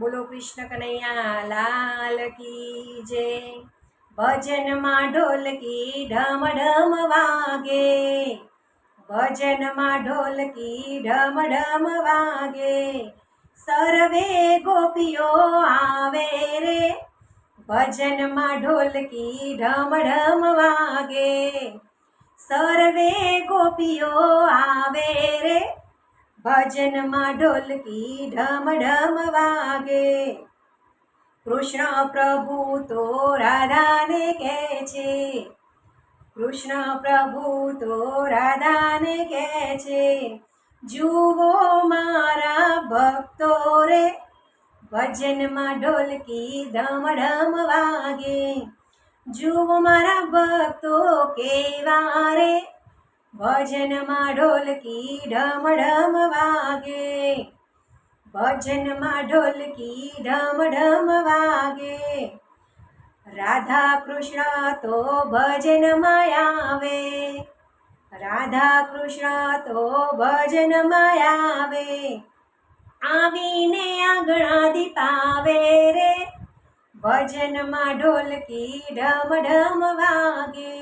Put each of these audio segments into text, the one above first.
બોલો કૃષ્ણ કનૈયા લાલ કી જય। ભજનમાં ઢોલકી ઢમ ઢમ વાગે, ભજનમાં ઢોલકી ઢમ ઢમ વાગે, સર્વે ગોપીઓ આવે રે, ભજનમાં ઢોલકી ઢમ ઢમ વાગે, સર્વે ગોપીઓ આવે રે, ભજનમાં ઢોલકી ઢમ ઢમ વાગે। કૃષ્ણ પ્રભુ તો રાધાને કહે છે, કૃષ્ણ પ્રભુ તો રાધાને કહે છે, જુઓ મારા ભક્તો રે, ભજનમાં ઢોલકી ઢમ ઢમ વાગે, જુઓ મારા ભક્તો કેવા રે, ભજનમાં ઢોલકી ઢમ ઢમ વાગે, ભજનમાં ઢોલકી ઢમ ઢમ વાગે। રાધા કૃષ્ણ તો ભજનમાં આવે, રાધા કૃષ્ણ તો ભજનમાં આવે, આવીને આંગણા દીપાવે રે, ભજનમાં ઢોલકી ઢમ ઢમ વાગે,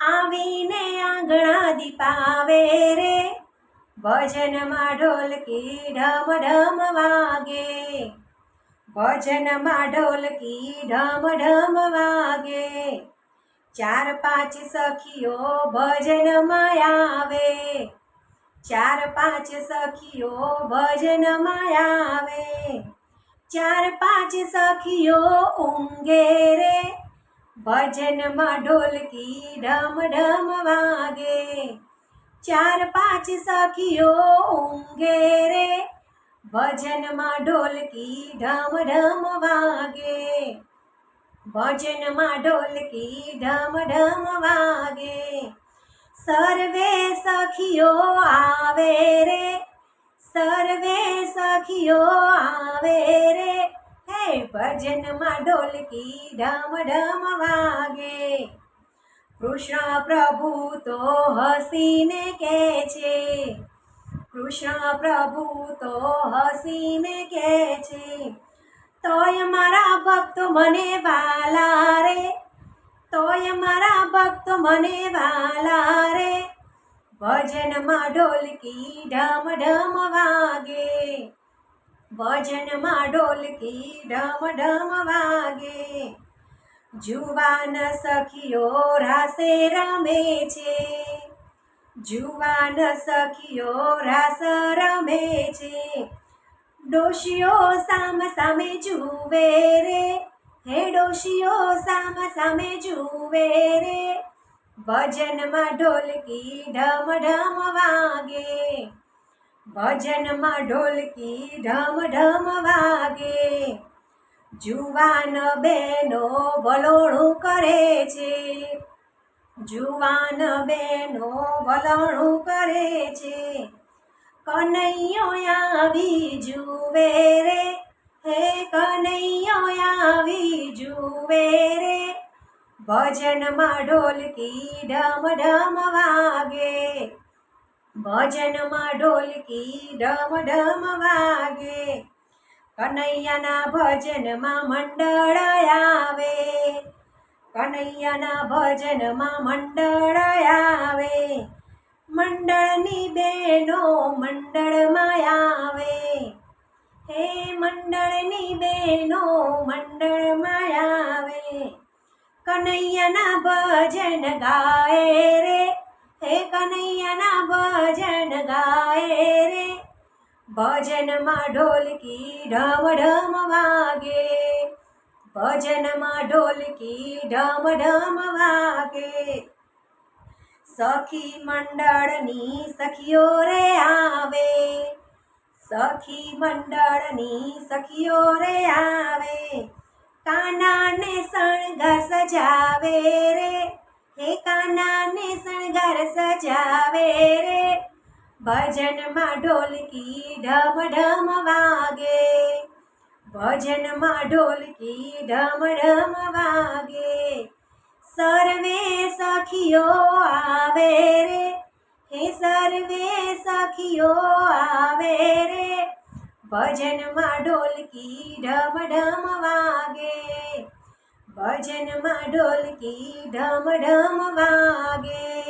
આવીને આંગણા દીપાવે રે, ભજનમાં ઢોલકી ઢમ ઢમ વાગે, ભજનમાં ઢોલકી ઢમ ઢમ વાગે। ચાર પાંચ સખીઓ ભજનમાં આવે, ચાર પાંચ સખીઓ ભજનમાં આવે, ચાર પાંચ સખીઓ ઊંઘે રે, ભજનમાં ઢોલકી ઢમ ઢમ વાગે, ચાર પાંચ સખીઓ ઊંઘે રે, ભજનમાં ઢોલકી ઢમ ઢમ વાગે, ભજનમાં ઢોલકી ઢમ ઢમ વાગે, સર્વે સખીઓ આવે રે, સર્વે સખીઓ આવે રે, હે ભજનમાં ઢોલકી ઢમ ઢમ વાગે। કૃષ્ણ પ્રભુ તો હસીને કહે છે, કૃષ્ણ પ્રભુ તો હસીને કહે છે, તોય મારા ભક્તો મને વાલા રે, તોય મારા ભક્તો મને વાલા રે, ભજનમાં ઢોલકી ઢમ ઢમ વાગે, ભજનમાં ઢોલકી ઢમ ઢમ વાગે, જુવાન સખીઓ રાસે રમે છે, જુવાન સખીઓ રાસ રમે છે, ડોશીઓ સામ સામે જુએ રે, હે ડોશીઓ સામ સામે જુએ રે, ભજનમાં ઢોલકી ઢમ ઢમ વાગે, ભજનમાં ઢોલકી ઢમ ઢમ વાગે, જુવાન બેનો વલોણું કરે છે, જુવાન બેનો વલોણું કરે છે, કનૈયો આવી જુએ રે, હે કનૈયો આવી જુએ રે, ભજનમાં ઢોલકી ઢમ ઢમ વાગે, ભજનમાં ઢોલકી ઢમ ઢમ વાગે, કનૈયાના ભજનમાં મંડળ આવે, કનૈયાના ભજનમાં મંડળ આવે, મંડળની બહેનો મંડળમાં આવે, હે મંડળની બહેનો મંડળમાં આવે, કનૈયાના ભજન ગાય રે, હે કનૈયાના ભજન ગાય રે, ભજનમાં ઢોલકી ઢમ ઢમ વાગે, ભજનમાં ઢોલકી ઢમ ઢમ વાગે, સખી મંડળની સખીઓ રે આવે, સખી મંડળની સખીઓ રે આવે, કાનાને શણગાર સજાવે રે, હે કાનાને શણગાર સજાવે રે, ભજનમાં ઢોલકી ઢમ ઢમ વાગે, ભજનમાં ઢોલકી ઢમ ઢમ વાગે, સર્વે સખીઓ આવે રે, હે સર્વે સખીઓ આવે રે, ભજનમાં ઢોલકી ઢમ ઢમ વાગે, ભજનમાં ઢોલકી ઢમ ઢમ વાગે.